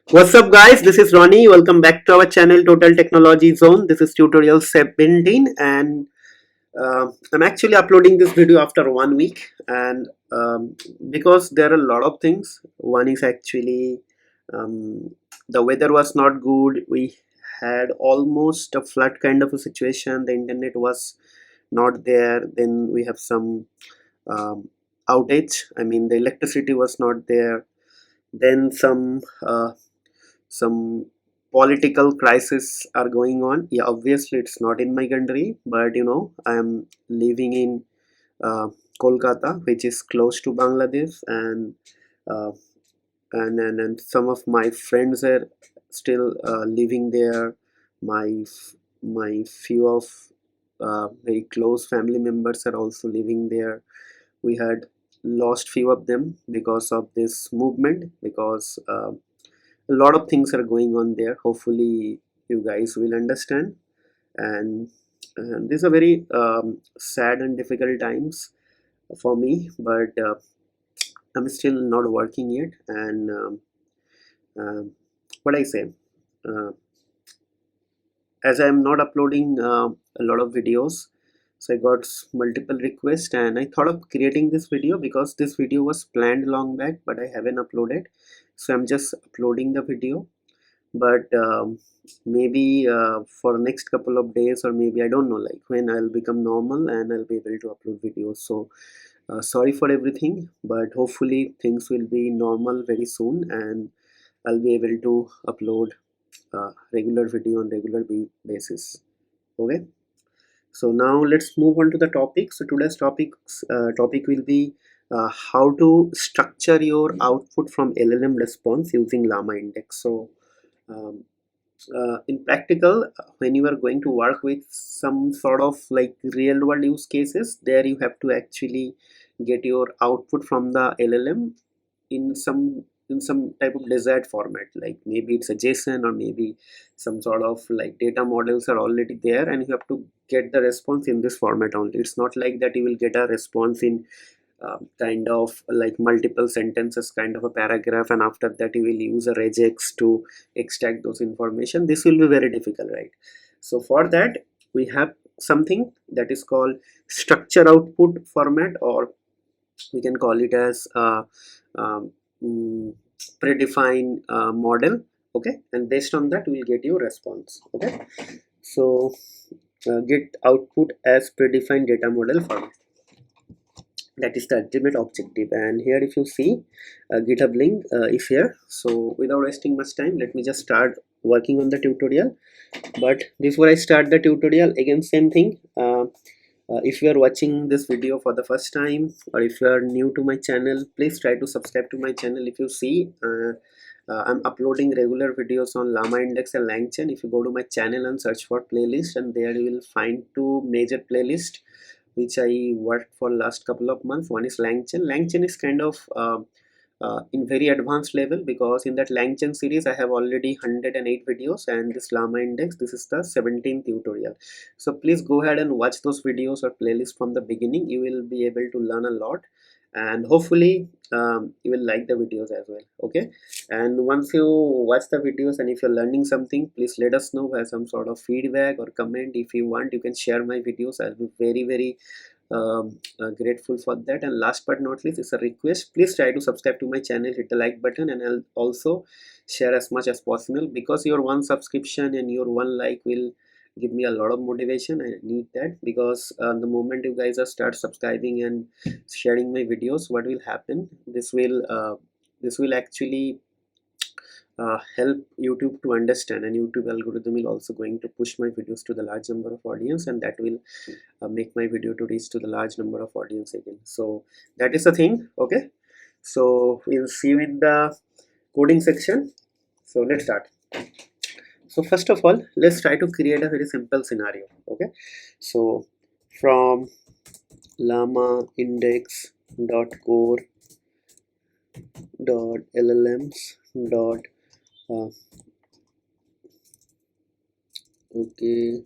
What's up guys, this is Ronnie. Welcome back to our channel Total Technology Zone. This is tutorial 17 and I'm actually uploading this video after 1 week and because there are a lot of things. One is actually the weather was not good. We had almost a flood kind of a situation. The internet was not there. Then we have some um, outage. I mean the electricity was not there. Then some political crisis are going on. Yeah, obviously it's not in my country, but I am living in uh, Kolkata, which is close to Bangladesh, and uh, and some of my friends are still living there. My few of very close family members are also living there. We had lost few of them because of this movement, because a lot of things are going on there. Hopefully you guys will understand, and, these are very sad and difficult times for me, but I'm still not working yet. And um what I say, uh, as I'm not uploading a lot of videos, so I got multiple requests and I thought of creating this video because this video was planned long back, but I haven't uploaded. So I'm just uploading the video, but maybe for next couple of days, or maybe I don't know, like when I'll become normal and I'll be able to upload videos. So sorry for everything, but hopefully things will be normal very soon and I'll be able to upload regular video on regular basis. Okay, so now let's move on to the topic. So today's topic will be how to structure your output from LLM response using LlamaIndex. So um, in practical, when you are going to work with some sort of like real world use cases, there you have to actually get your output from the LLM in some type of desired format, like maybe it's a JSON or maybe some sort of like data models are already there, and you have to get the response in this format only. It's not like that you will get a response in kind of like multiple sentences kind of a paragraph, and after that you will use a regex to extract those information. This will be very difficult, right? So for that we have something that is called structure output format, or we can call it as um, mm, predefined model. Okay, and based on that we will get your response. Okay, so get output as predefined data model format. That is the ultimate objective. And here if you see GitHub link is here. So without wasting much time, let me just start working on the tutorial. But before I start the tutorial, again same thing, if you are watching this video for the first time, or if you are new to my channel, please try to subscribe to my channel. If you see I'm uploading regular videos on LlamaIndex and LangChain. If you go to my channel and search for playlist, and there you will find two major playlists which I worked for last couple of months. One is LangChain. LangChain is kind of in very advanced level, because in that LangChain series I have already 108 videos, and this LlamaIndex, this is the 17th tutorial. So please go ahead and watch those videos or playlist from the beginning. You will be able to learn a lot, and hopefully you will like the videos as well. Okay, and once you watch the videos and if you're learning something, please let us know by some sort of feedback or comment. If you want, you can share my videos. I'll be very grateful for that. And last but not least, it's a request, please try to subscribe to my channel, hit the like button, and I'll also share as much as possible, because your one subscription and your one like will give me a lot of motivation. I need that, because the moment you guys are start subscribing and sharing my videos, what will happen, this will actually help YouTube to understand, and YouTube algorithm will also going to push my videos to the large number of audience, and that will make my video to reach to the large number of audience again. So that is the thing. Okay, so we'll see you in the coding section. So let's start. So first of all, let's try to create a very simple scenario. Okay, so from llamaindex.core.llms. Okay,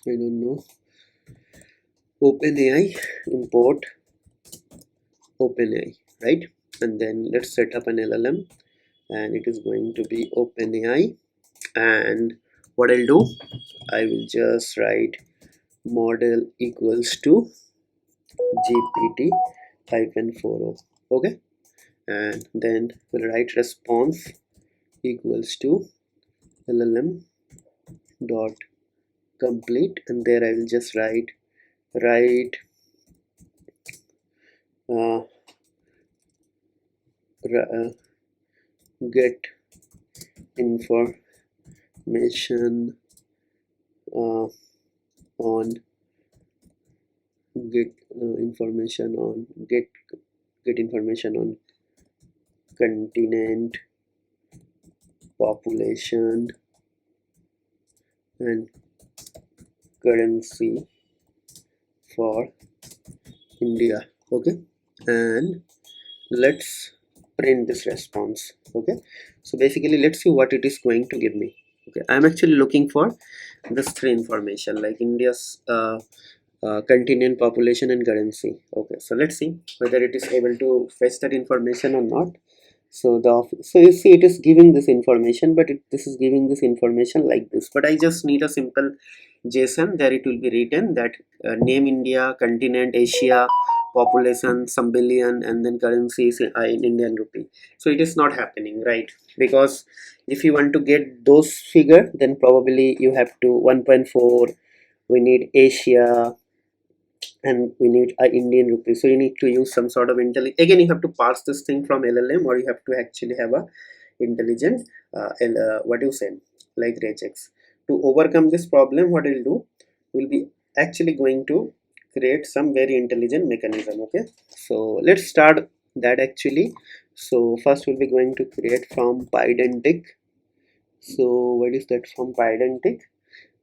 I don't know. OpenAI, import OpenAI, right? And then let's set up an LLM. and it is going to be OpenAI. And what I'll do, I will just write model equals to GPT hyphen 40. Okay, and then we'll write response equals to LLM dot complete, and there I will just write uh, get information uh, on get information on get information on continent, population, and currency for India. Okay, and let's print this response. Okay, so basically let's see what it is going to give me. Okay, I'm actually looking for this three information like India's continent, population, and currency. Okay, so let's see whether it is able to fetch that information or not. So so you see it is giving this information, but this is giving this information like this. But I just need a simple JSON. There it will be written that name India, continent, Asia, population some billion, and then currency is in Indian rupee. So it is not happening, right? Because if you want to get those figure, then probably you have to 1.4. We need Asia, and we need a Indian rupee. So you need to use some sort of intelligent. Again, you have to parse this thing from LLM, or you have to actually have a intelligent what do you say, like regex. To overcome this problem, what we'll do, we'll be actually going to create some very intelligent mechanism. Okay, so let's start that actually. So first we'll be going to create from pydantic. So what is that? From pydantic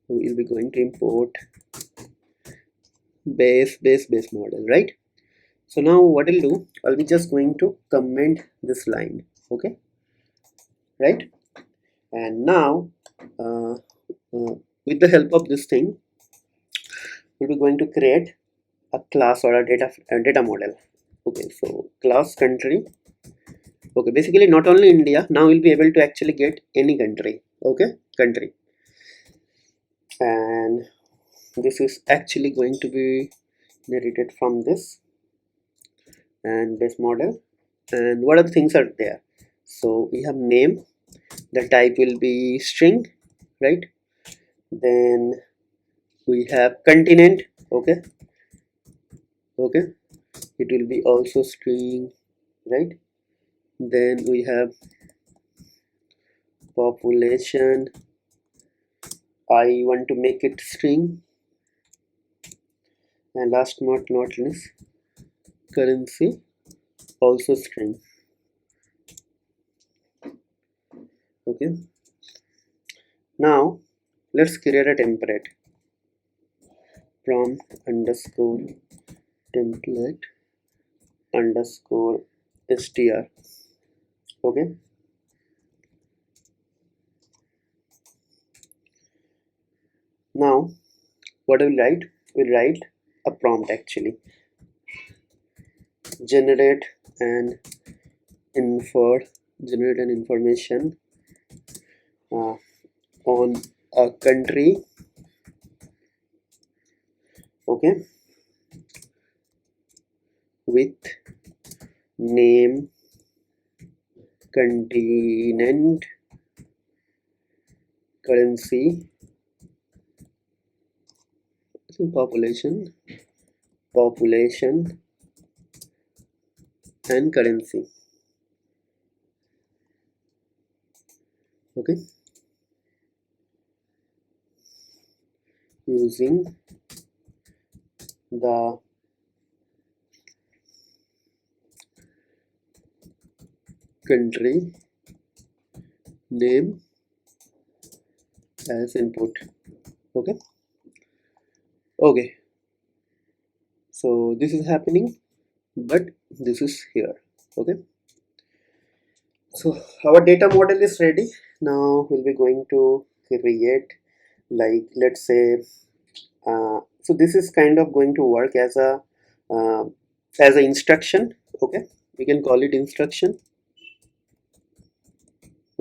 we'll be going to import base model, right? So now what I'll do, I'll be just going to comment this line. Okay, right? And now with the help of this thing, we'll be going to create a class or a data model. Okay, so class country. Okay, basically not only India, now we'll be able to actually get any country. Okay, country, and this is actually going to be narrated from this and base model. And what other things are there? So we have name, the type will be string, right? Then we have continent. Okay, it will be also string, right? Then we have population, I want to make it string, and last but not least currency, also string. Okay, now let's create a template. Prompt underscore template underscore str. Okay, now what we'll write, we'll write a prompt actually. Generate an information on a country. Okay, with name, continent, currency, population, and currency. Okay, using the country name as input. Okay, so this is happening, but this is here. Okay, so our data model is ready. Now we'll be going to create, like, let's say so this is kind of going to work as a instruction. Okay, we can call it instruction.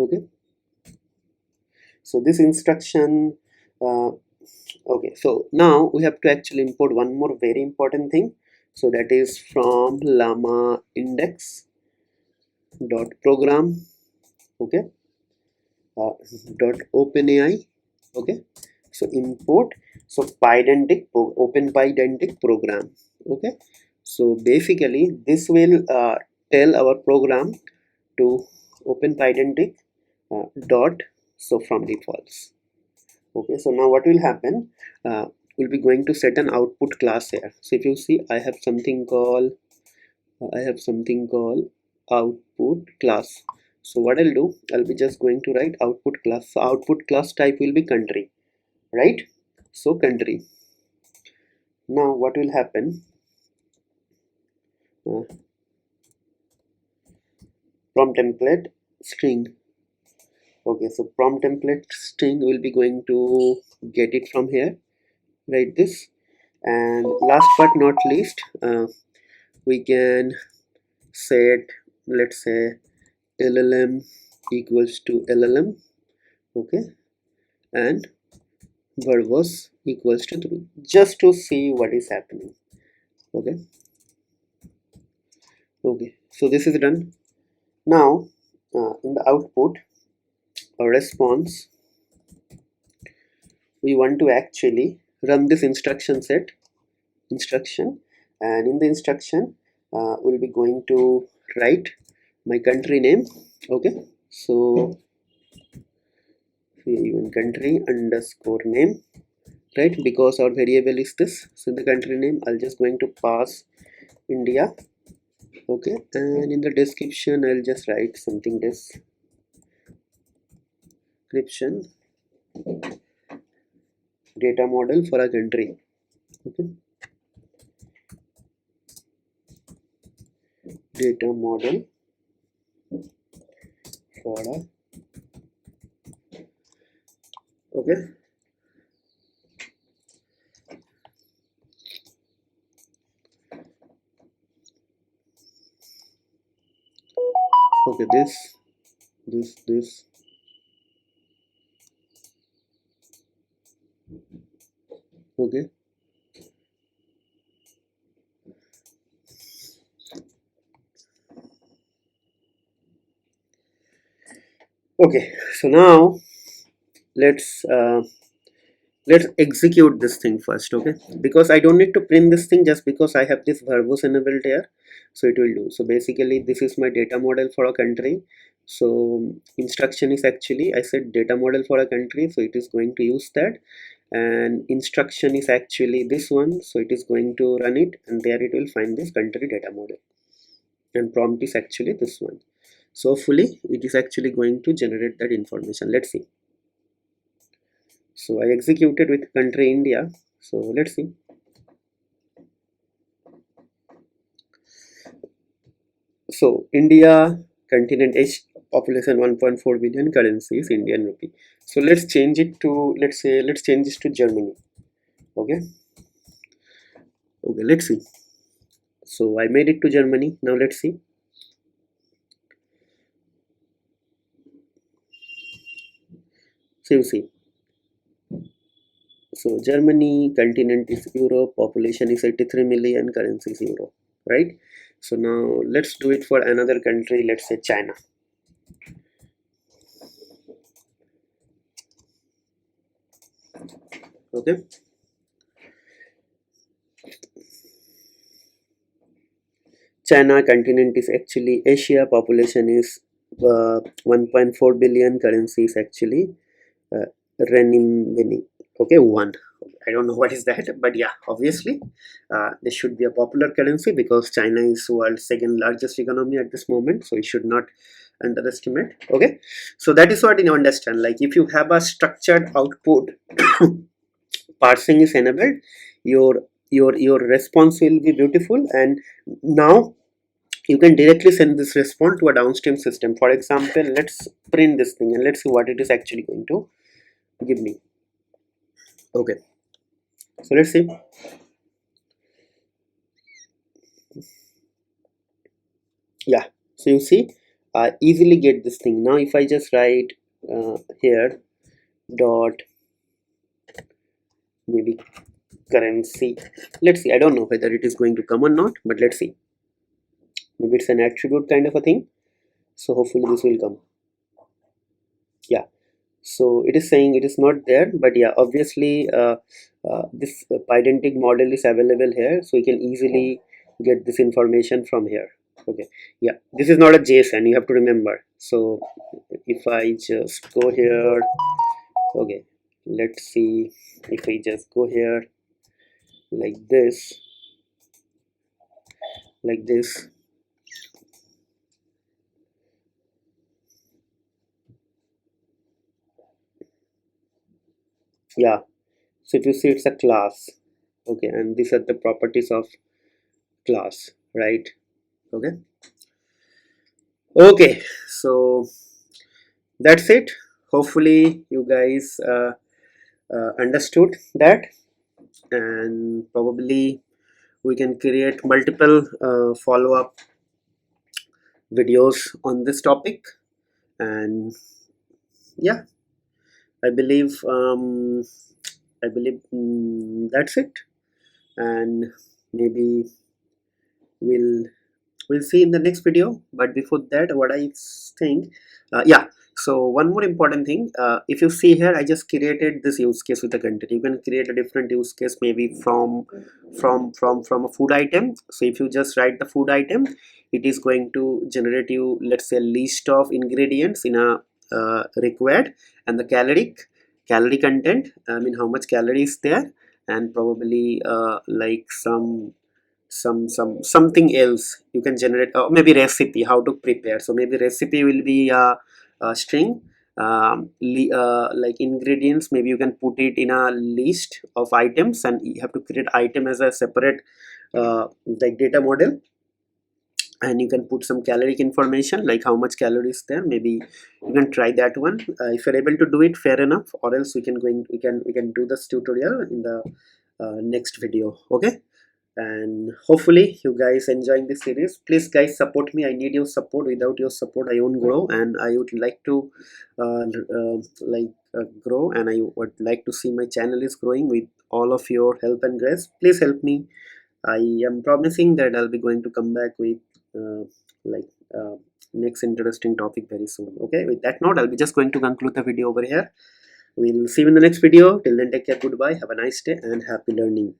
Okay, so this instruction, okay, so now we have to actually import one more very important thing. So that is from LlamaIndex dot program, okay, dot OpenAI, okay. So import, so pydentic open pydentic program, okay. So basically this will tell our program to open pydentic dot, so from defaults, okay. So now what will happen, we'll be going to set an output class here. So if you see, I have something called output class. So what I'll do, I'll be just going to write output class. So output class type will be country, right? So country. Now what will happen, uh, prompt template string, okay. So prompt template string will be going to get it from here, write this. And last but not least, we can set, let's say, llm equals to llm, okay, and verbose equals to true, just to see what is happening, okay. Okay, so this is done. Now in the output or response, we want to actually run this instruction set instruction, and in the instruction we'll be going to write my country name, okay. So even country underscore name, right, because our variable is this. So in the country name, I'll just going to pass India, okay, and in the description I'll just write something description data model for a country, okay, data model for a, okay. Okay, this, okay. Okay, so now let's let's execute this thing first, okay, because I don't need to print this thing just because I have this verbose enabled here, so it will do. So basically this is my data model for a country. So instruction is actually, I said data model for a country, so it is going to use that, and instruction is actually this one, so it is going to run it, and there it will find this country data model, and prompt is actually this one. So hopefully it is actually going to generate that information. Let's see. So I executed with country India, so let's see. So India, continent H, population 1.4 billion, currency is Indian rupee. So let's change it to, let's say, let's change this to Germany, okay. Okay, let's see. So I made it to Germany. Now let's see. So you see, so Germany, continent is Europe, population is 83 million, currency is Euro, right? So now let's do it for another country, let's say China. Okay, China, continent is actually Asia, population is 1.4 billion, currency is actually uh, renminbi, okay, one. I don't know what is that, but yeah, obviously this should be a popular currency because China is world's second largest economy at this moment, so it should not underestimate, okay. So that is what you understand, like if you have a structured output parsing is enabled, your response will be beautiful, and now you can directly send this response to a downstream system. For example, let's print this thing and let's see what it is actually going to give me, okay. So let's see. Yeah, so you see easily get this thing. Now if I just write here dot maybe currency, let's see, I don't know whether it is going to come or not, but let's see. Maybe it's an attribute kind of a thing, so hopefully this will come. Yeah, so it is saying it is not there, but yeah, obviously this pydantic model is available here, so you can easily get this information from here. Okay, yeah, this is not a JSON, you have to remember. So if I just go here, okay, let's see, if I just go here like this, like this, yeah, so if you see, it's a class. Okay, and these are the properties of class, right? Okay, okay, so that's it. Hopefully you guys understood that, and probably we can create multiple follow-up videos on this topic. And yeah, I believe that's it, and maybe we'll see in the next video. But before that, what I think, yeah, so one more important thing, if you see here, I just created this use case with the content. You can create a different use case, maybe from a food item. So if you just write the food item, it is going to generate you, let's say, a list of ingredients in a required, and the calorie content, I mean how much calories there, and probably like something else you can generate, maybe recipe, how to prepare. So maybe recipe will be a string, like ingredients, maybe you can put it in a list of items, and you have to create item as a separate like data model, and you can put some caloric information like how much calories there. Maybe you can try that one. If you're able to do it, fair enough, or else we can do this tutorial in the next video. Okay, and hopefully you guys enjoying this series. Please guys, support me, I need your support. Without your support I won't grow, and I would like to grow, and I would like to see my channel is growing with all of your help and grace. Please help me. I am promising that I'll be going to come back with uh, like uh, next interesting topic very soon. Okay, with that note, I'll be just going to conclude the video over here. We'll see you in the next video. Till then, take care, goodbye, have a nice day, and happy learning.